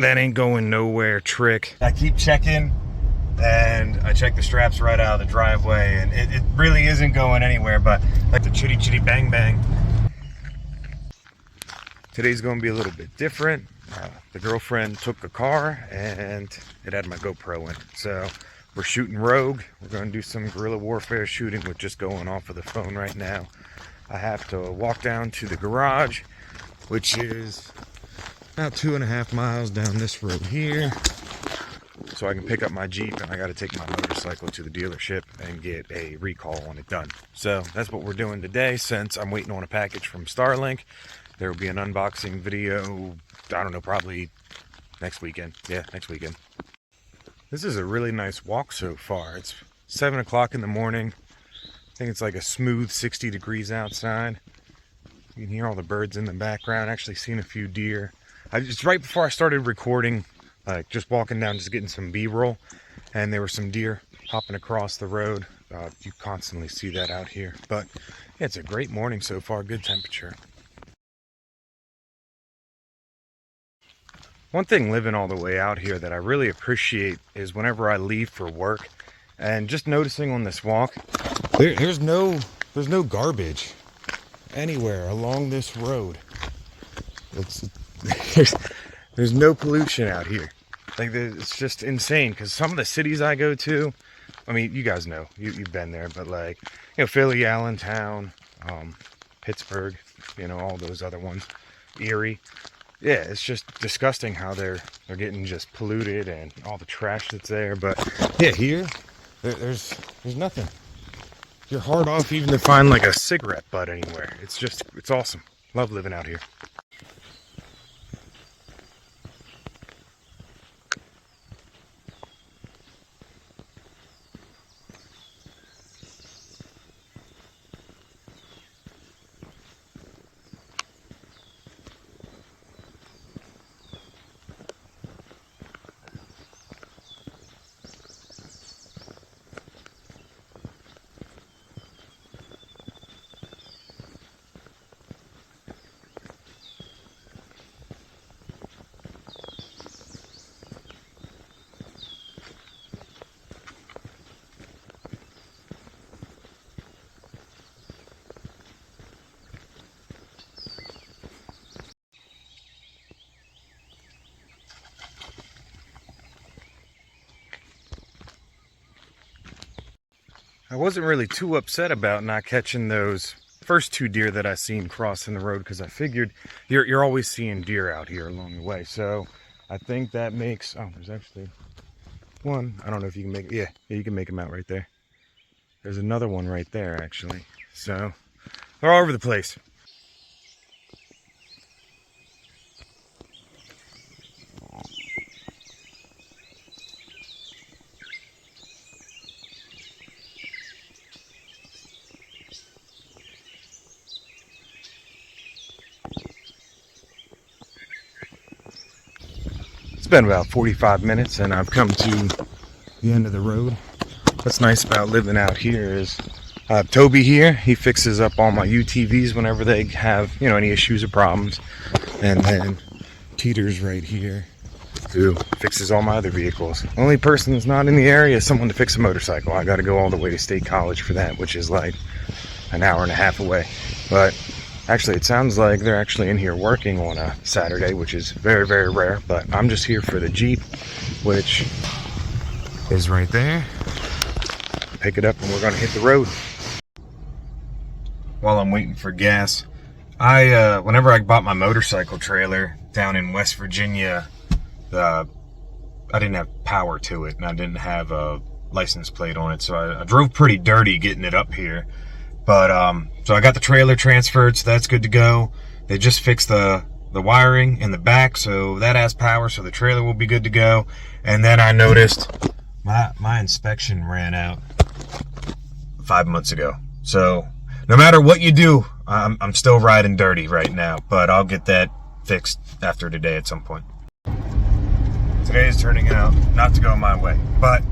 that ain't going nowhere trick. I keep checking, and I check the straps right out of the driveway, and it really isn't going anywhere, but like the chitty chitty bang bang. Today's going to be a little bit different. The girlfriend took the car and it had my GoPro in it. So we're shooting rogue. We're going to do some guerrilla warfare shooting with just going off of the phone right now. I have to walk down to the garage, which is about 2.5 miles down this road here, so I can pick up my Jeep, and I got to take my motorcycle to the dealership and get a recall on it done. So that's what we're doing today, since I'm waiting on a package from Starlink. There will be an unboxing video, I don't know, probably next weekend. Yeah, next weekend. This is a really nice walk so far. It's 7 o'clock in the morning. I think it's like a smooth 60 degrees outside. You can hear all the birds in the background. Actually seen a few deer. It's right before I started recording, like just walking down, just getting some B-roll, and there were some deer hopping across the road. You constantly see that out here. But yeah, it's a great morning so far, good temperature. One thing living all the way out here that I really appreciate is whenever I leave for work, and just noticing on this walk, there's no garbage anywhere along this road. There's no pollution out here. Like, it's just insane, because some of the cities I go to, I mean, you guys know, you've been there, but like, you know, Philly, Allentown, Pittsburgh, you know, all those other ones, Erie. Yeah, it's just disgusting how they're getting just polluted and all the trash that's there. But yeah, here there's nothing. You're hard off even to find like a cigarette butt anywhere. It's awesome. Love living out here. I wasn't really too upset about not catching those first 2 deer that I seen crossing the road, because I figured you're always seeing deer out here along the way. So I think that makes, oh, there's actually one. I don't know if you can make, yeah, you can make them out right there. There's another one right there, actually. So they're all over the place. It's been about 45 minutes and I've come to the end of the road. What's nice about living out here is Toby here, he fixes up all my UTVs whenever they have, you know, any issues or problems. And then Teeter's right here, who fixes all my other vehicles. The only person that's not in the area is someone to fix a motorcycle. I got to go all the way to State College for that, which is like an hour and a half away. But actually, it sounds like they're actually in here working on a Saturday, which is very, very rare. But I'm just here for the Jeep, which is right there. Pick it up and we're going to hit the road. While I'm waiting for gas, whenever I bought my motorcycle trailer down in West Virginia, I didn't have power to it and I didn't have a license plate on it. So I drove pretty dirty getting it up here. But so I got the trailer transferred, so that's good to go. They just fixed the wiring in the back, so that has power, so the trailer will be good to go. And then I noticed my inspection ran out 5 months ago. So no matter what you do, I'm still riding dirty right now, but I'll get that fixed after today at some point. Today is turning out not to go my way, but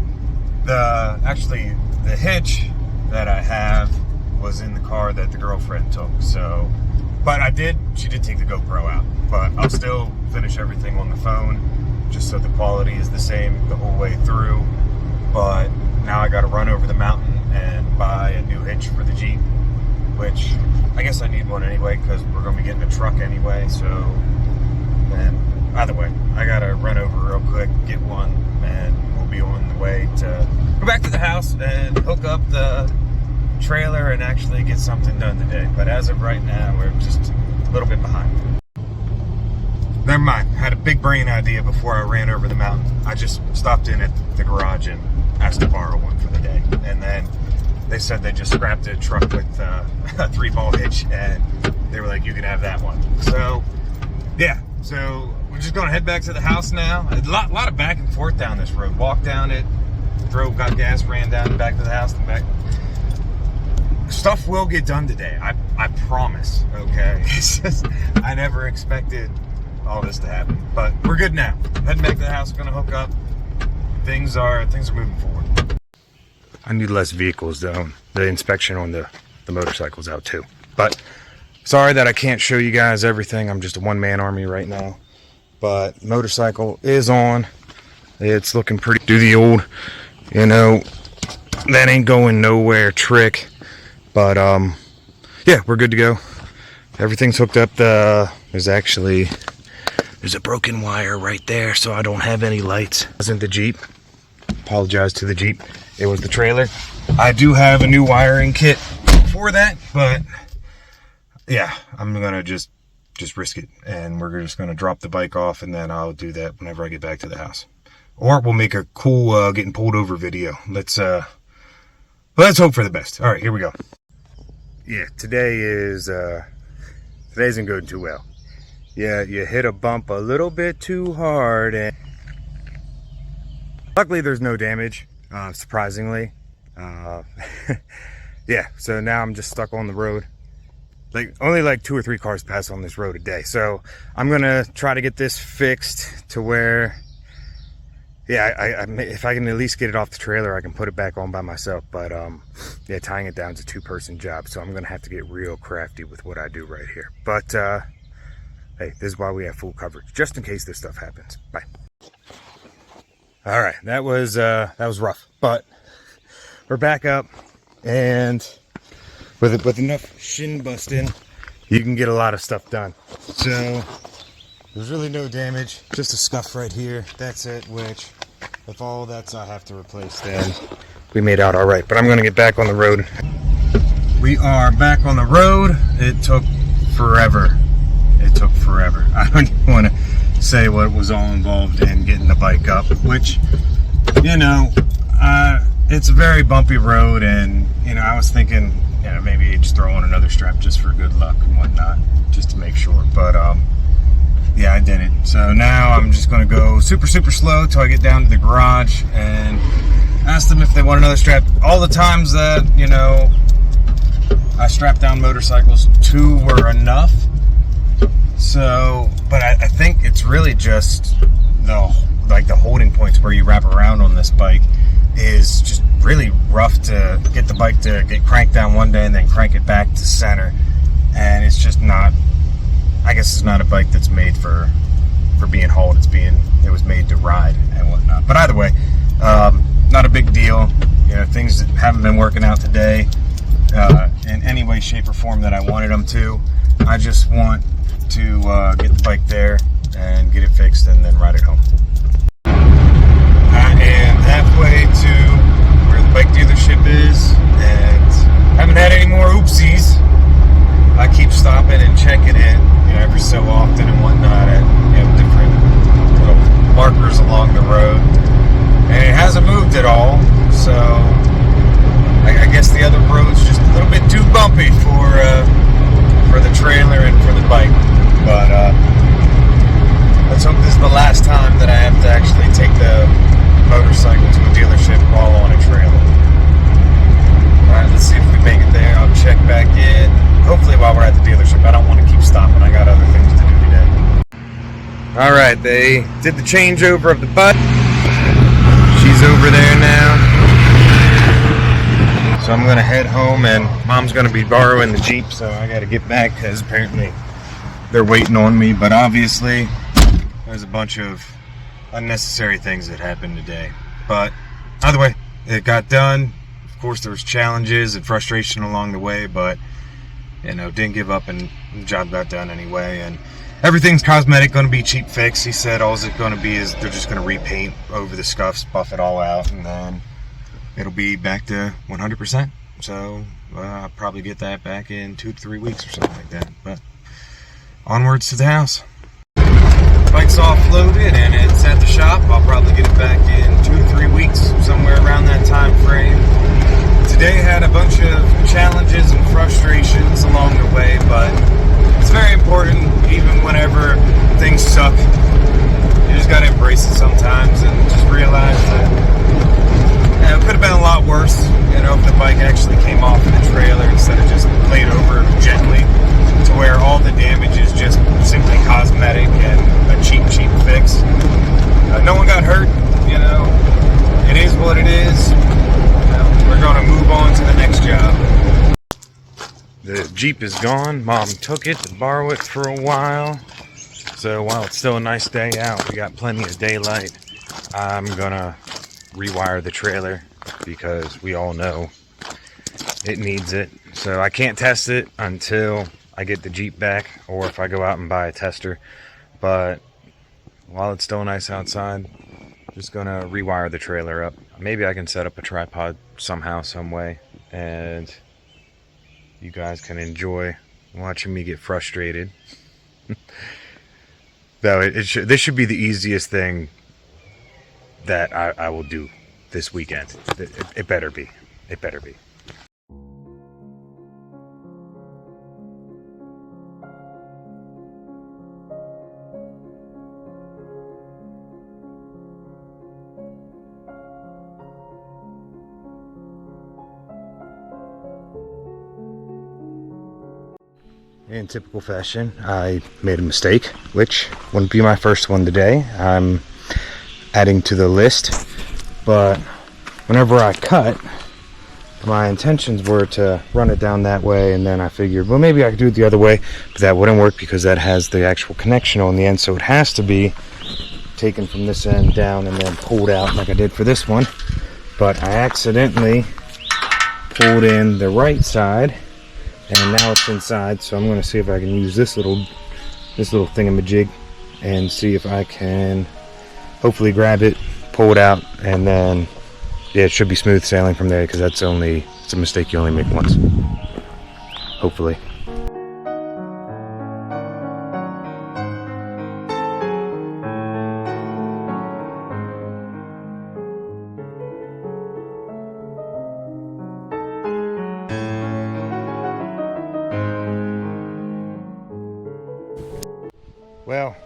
actually the hitch that I have was in the car that the girlfriend took. So, but she did take the GoPro out, but I'll still finish everything on the phone. just so the quality is the same the whole way through. But now I got to run over the mountain and buy a new hitch for the Jeep, which I guess I need one anyway because we're going to be getting a truck anyway. So, and either way, I got to run over real quick, get one, and we'll be on the way to go back to the house and hook up the trailer and actually get something done today. But as of right now, we're just a little bit behind. Never mind. I had a big brain idea before I ran over the mountain. I just stopped in at the garage and asked to borrow one for the day. And then they said they just scrapped a truck with a 3-ball hitch, and they were like, you can have that one. So, yeah. So, we're just going to head back to the house now. A lot of back and forth down this road. Walked down it, drove, got gas, ran down and back to the house and back. Stuff will get done today. I promise, okay? It's just, I never expected all this to happen. But we're good now. Heading back to the house, gonna hook up. Things are moving forward. I need less vehicles though. The inspection on the motorcycle's out too. But sorry that I can't show you guys everything. I'm just a one-man army right now. But motorcycle is on. It's looking pretty. Do the old, you know, that ain't going nowhere trick. But yeah, we're good to go. Everything's hooked up. There's a broken wire right there, so I don't have any lights. It wasn't the Jeep. Apologize to the Jeep. It was the trailer. I do have a new wiring kit for that, but yeah, I'm gonna just risk it, and we're just gonna drop the bike off, and then I'll do that whenever I get back to the house. Or we'll make a cool getting pulled over video. Let's hope for the best. All right, here we go. Yeah, today isn't going too well. Yeah, you hit a bump a little bit too hard, and luckily there's no damage, surprisingly. Yeah, so now I'm just stuck on the road. Only like 2 or 3 cars pass on this road a day. So I'm gonna try to get this fixed to where, yeah, if I can at least get it off the trailer, I can put it back on by myself. But yeah, tying it down is a 2-person job, so I'm gonna have to get real crafty with what I do right here. But hey, this is why we have full coverage, just in case this stuff happens. Bye. All right, that was rough, but we're back up, and with enough shin busting, you can get a lot of stuff done. So there's really no damage, just a scuff right here. That's it. Which, if all that's I have to replace, then we made out all right. But I'm gonna get back on the road. We are back on the road. It took forever. I don't even want to say what was all involved in getting the bike up, which, you know, it's a very bumpy road, and, you know, I was thinking, you know, maybe just throw on another strap just for good luck and whatnot, just to make sure. But, yeah, I didn't. So now I'm just going to go super slow till I get down to the garage and ask them if they want another strap. All the times that, you know, I strapped down motorcycles, 2 were enough. So, but I think it's really just the holding points where you wrap around on this bike is just really rough to get the bike to get cranked down one day and then crank it back to center. And it's just not, I guess it's not a bike that's made for being hauled. It was made to ride and whatnot. But either way, not a big deal. You know, things that haven't been working out today in any way, shape, or form that I wanted them to. I just want to get the bike there and get it fixed and then ride it home. I am halfway to where the bike dealership is, and haven't had any more oopsies. I keep stopping and checking it, you know, every so often and whatnot at, you know, different little markers along the road, and it hasn't moved at all. So I guess the other road's just a little bit too bumpy for the trailer and for the bike. But let's hope this is the last time that I have to actually take the motorcycle to a dealership while on a trailer. Alright, let's see if we make it there. I'll check back in. Hopefully while we're at the dealership. I don't want to keep stopping. I got other things to do today. Alright, they did the changeover of the bike. She's over there now. So I'm going to head home, and Mom's going to be borrowing the Jeep, so I got to get back because apparently they're waiting on me. But obviously there's a bunch of unnecessary things that happened today. But either way, it got done. Of course, there was challenges and frustration along the way, but you know, didn't give up, and the job got done anyway. And everything's cosmetic, going to be cheap fix. He said all it's going to be is they're just going to repaint over the scuffs, buff it all out, and then it'll be back to 100%. So I'll probably get that back in 2 to 3 weeks or something like that. But onwards to the house. Bike's offloaded and it's at the shop. I'll probably get it back in 2 to 3 weeks, somewhere around that time frame. Today had a bunch of challenges and frustrations along the way, but it's very important, even whenever things suck. You just gotta embrace it sometimes and just realize that it could have been a lot worse, you know, if the bike actually came off of the trailer instead of just laid over gently, to where all the damage is just simply cosmetic and a cheap fix. No one got hurt, you know. It is what it is. We're going to move on to the next job. The Jeep is gone. Mom took it to borrow it for a while. So while it's still a nice day out, we got plenty of daylight. I'm going to rewire the trailer because we all know it needs it. So I can't test it until I get the Jeep back, or if I go out and buy a tester. But while it's still nice outside, just gonna rewire the trailer up. Maybe I can set up a tripod somehow, some way, and you guys can enjoy watching me get frustrated. Though this should be the easiest thing that I will do this weekend. It better be. It better be. In typical fashion, I made a mistake, which wouldn't be my first one today. I'm adding to the list, but whenever I cut, my intentions were to run it down that way, and then I figured, well, maybe I could do it the other way, but that wouldn't work because that has the actual connection on the end, so it has to be taken from this end down and then pulled out like I did for this one. But I accidentally pulled in the right side, and now it's inside, so I'm going to see if I can use this little thingamajig and see if I can hopefully grab it, pull it out, and then yeah, it should be smooth sailing from there, because it's a mistake you only make once, hopefully. Well,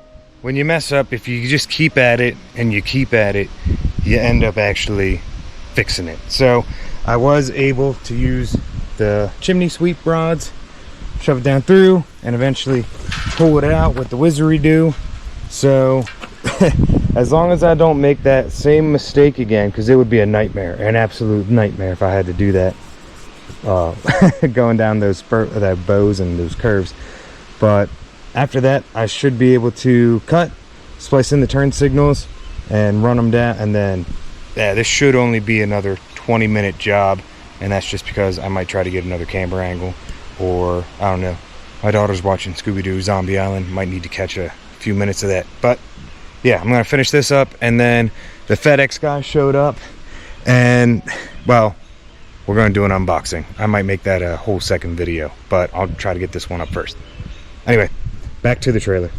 when you mess up, if you just keep at it and you keep at it, you end up actually fixing it. So I was able to use the chimney sweep rods, shove it down through, and eventually pull it out with the Wizardoo. So as long as I don't make that same mistake again, because it would be a nightmare, an absolute nightmare if I had to do that, going down those bows and those curves. But after that, I should be able to cut, splice in the turn signals, and run them down. And then, yeah, this should only be another 20-minute job. And that's just because I might try to get another camber angle. Or, I don't know, my daughter's watching Scooby-Doo Zombie Island. Might need to catch a few minutes of that. But, yeah, I'm going to finish this up. And then the FedEx guy showed up. And, well, we're going to do an unboxing. I might make that a whole second video. But I'll try to get this one up first. Anyway. Back to the trailer.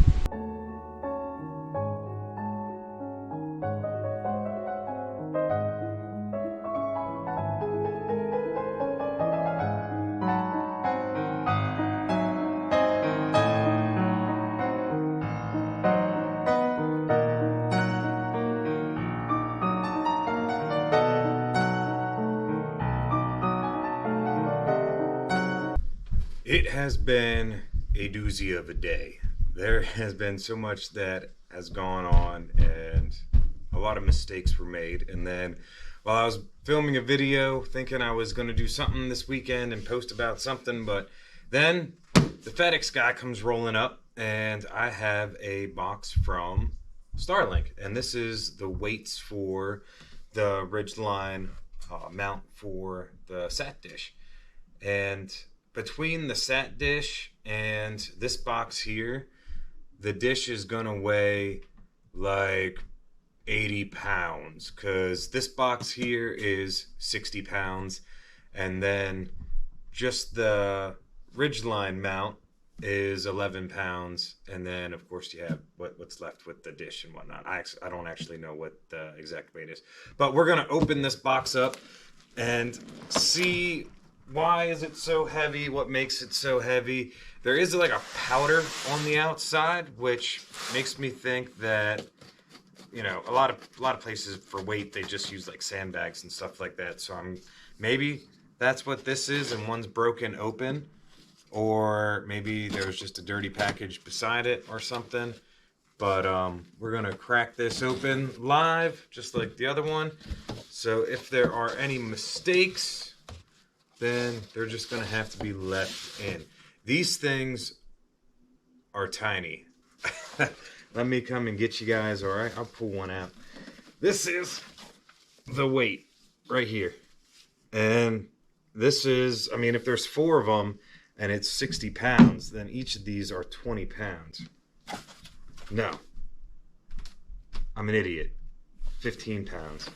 It has been a doozy of a day. There has been so much that has gone on, and a lot of mistakes were made. And then while I was filming a video thinking I was going to do something this weekend and post about something, but then the FedEx guy comes rolling up and I have a box from Starlink, and this is the weights for the Ridgeline mount for the sat dish. And between the sat dish and this box here, the dish is gonna weigh like 80 pounds, because this box here is 60 pounds, and then just the Ridgeline mount is 11 pounds, and then of course you have what's left with the dish and whatnot. I don't actually know what the exact weight is, but we're gonna open this box up and see why is it so heavy, what makes it so heavy. There is like a powder on the outside, which makes me think that, you know, a lot of places for weight they just use like sandbags and stuff like that. So maybe that's what this is, and one's broken open, or maybe there was just a dirty package beside it or something. But we're gonna crack this open live, just like the other one. So if there are any mistakes, then they're just gonna have to be left in. These things are tiny. Let me come and get you guys, all right? I'll pull one out. This is the weight right here. And this is, I mean, if there's 4 of them and it's 60 pounds, then each of these are 20 pounds. No. I'm an idiot. 15 pounds.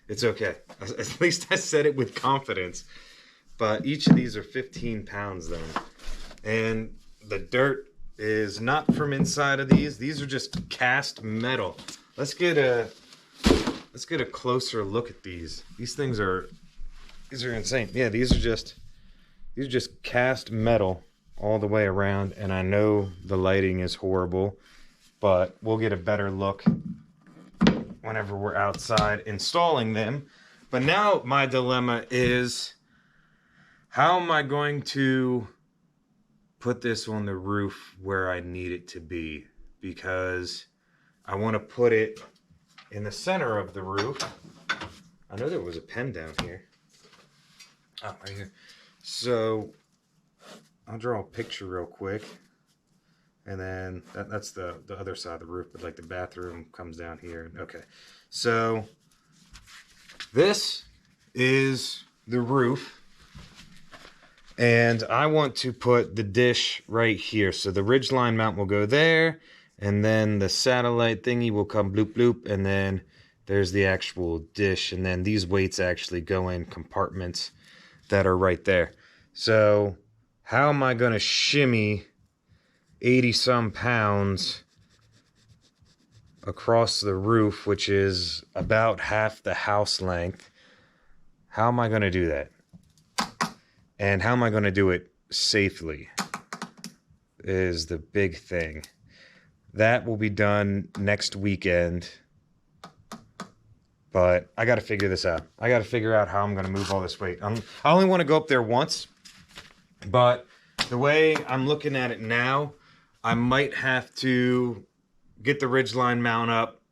It's okay. At least I said it with confidence. But each of these are 15 pounds then. And the dirt is not from inside of these. These are just cast metal. Let's get a closer look at these. These are insane. Yeah, these are just cast metal all the way around, and I know the lighting is horrible, but we'll get a better look whenever we're outside installing them. But now my dilemma is, how am I going to put this on the roof where I need it to be? Because I want to put it in the center of the roof. I know there was a pen down here. Oh, right here. So I'll draw a picture real quick, and then that's the other side of the roof, but like the bathroom comes down here. Okay, so this is the roof, and I want to put the dish right here. So the Ridgeline mount will go there, and then the satellite thingy will come bloop bloop, and then there's the actual dish, and then these weights actually go in compartments that are right there. So how am I going to shimmy 80 some pounds across the roof, which is about half the house length? How am I going to do that? And how am I going to do it safely is the big thing. That will be done next weekend. But I got to figure this out. I got to figure out how I'm going to move all this weight. I only want to go up there once. But the way I'm looking at it now, I might have to get the Ridgeline mount up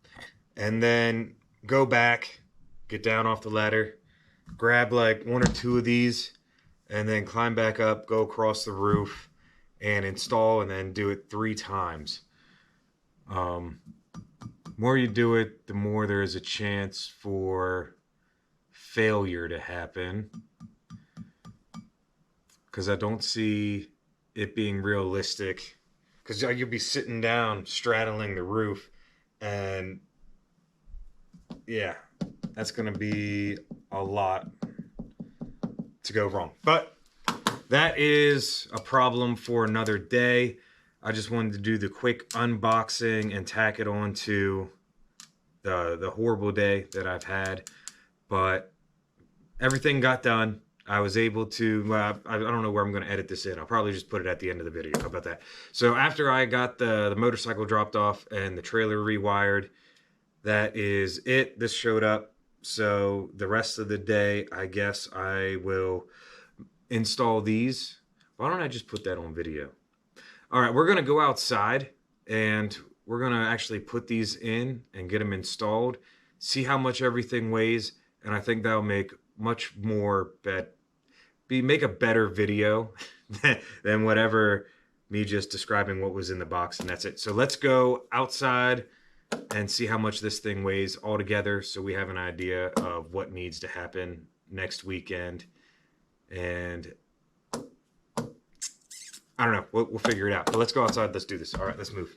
and then go back, get down off the ladder, grab like 1 or 2 of these, and then climb back up, go across the roof, and install, and then do it 3 times. More you do it, the more there is a chance for failure to happen. Because I don't see it being realistic. Because you'll be sitting down, straddling the roof, and yeah, that's going to be a lot to go wrong. But that is a problem for another day. I just wanted to do the quick unboxing and tack it on to the horrible day that I've had. But everything got done. I was able to, I don't know where I'm going to edit this in. I'll probably just put it at the end of the video. How about that? So after I got the motorcycle dropped off and the trailer rewired, that is it. This showed up. So the rest of the day, I guess I will install these. Why don't I just put that on video? All right, we're going to go outside and we're going to actually put these in and get them installed, see how much everything weighs, and I think that'll make much more make a better video than whatever me just describing what was in the box, and that's it. So let's go outside and see how much this thing weighs altogether, so we have an idea of what needs to happen next weekend. And I don't know, we'll figure it out. But let's go outside, let's do this. All right, let's move.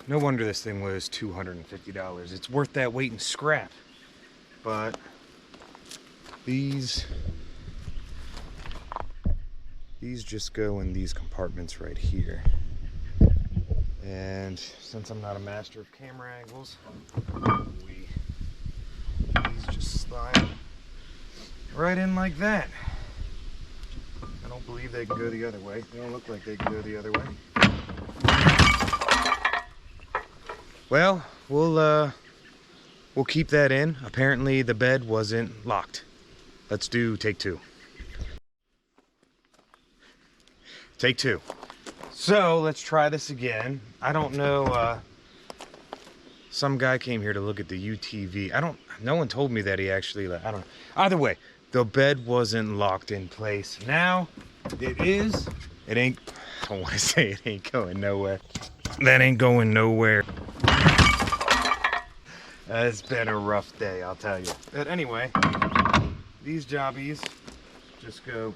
No wonder this thing was $250. It's worth that weight in scrap. But these just go in these compartments right here. And since I'm not a master of camera angles, these just slide right in like that. I don't believe they can go the other way. They don't look like they can go the other way. Well, we'll keep that in. Apparently the bed wasn't locked. Let's do take two. Take two. So let's try this again. I don't know, some guy came here to look at the UTV. No one told me that he actually, I don't know. Either way, the bed wasn't locked in place. Now it is. It ain't, I don't want to say it ain't going nowhere. That ain't going nowhere. It's been a rough day, I'll tell you. But anyway, these jobbies just go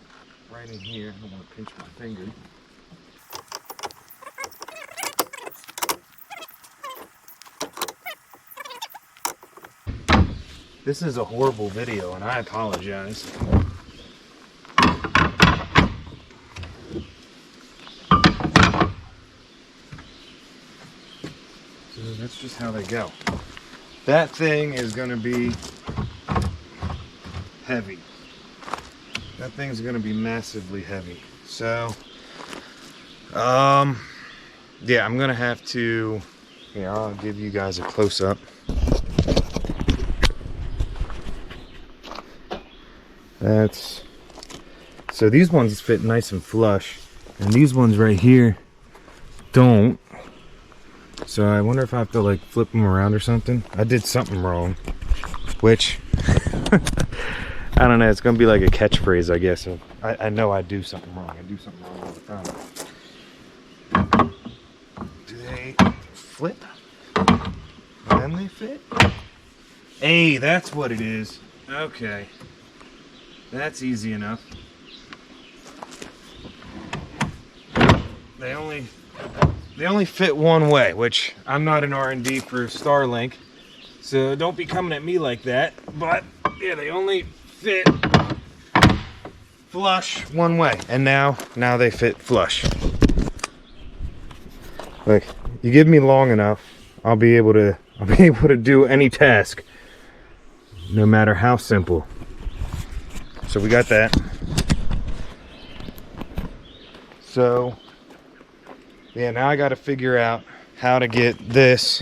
right in here. I don't want to pinch my finger. This is a horrible video, and I apologize. So that's just how they go. That thing is going to be heavy. That thing's going to be massively heavy. So, yeah, I'm going to have to, here, I'll give you guys a close-up. So these ones fit nice and flush, and these ones right here don't. So I wonder if I have to like flip them around or something. I did something wrong, which I don't know. It's gonna be like a catchphrase, I guess. So I know I do something wrong. I do something wrong all the time. Do they flip? And then they fit? Hey, that's what it is. Okay. That's easy enough. They only fit one way, which I'm not an R&D for Starlink, so don't be coming at me like that. But yeah, they only fit flush one way, and now they fit flush. Like, you give me long enough, I'll be able to do any task, no matter how simple. So we got that. So yeah, now I got to figure out how to get this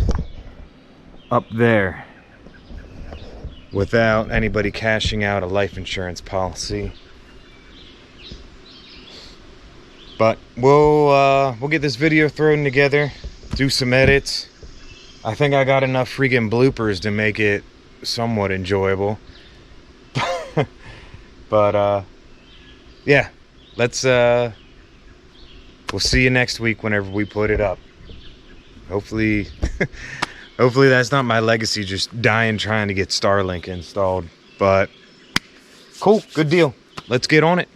up there without anybody cashing out a life insurance policy. But we'll get this video thrown together, do some edits. I think I got enough freaking bloopers to make it somewhat enjoyable. But yeah, let's we'll see you next week whenever we put it up. Hopefully hopefully that's not my legacy, just dying trying to get Starlink installed. But cool, good deal. Let's get on it.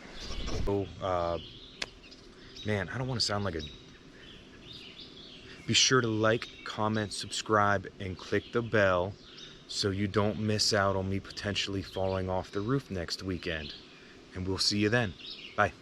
Man, I don't want to sound like a... Be sure to like, comment, subscribe, and click the bell so you don't miss out on me potentially falling off the roof next weekend. And we'll see you then. Bye.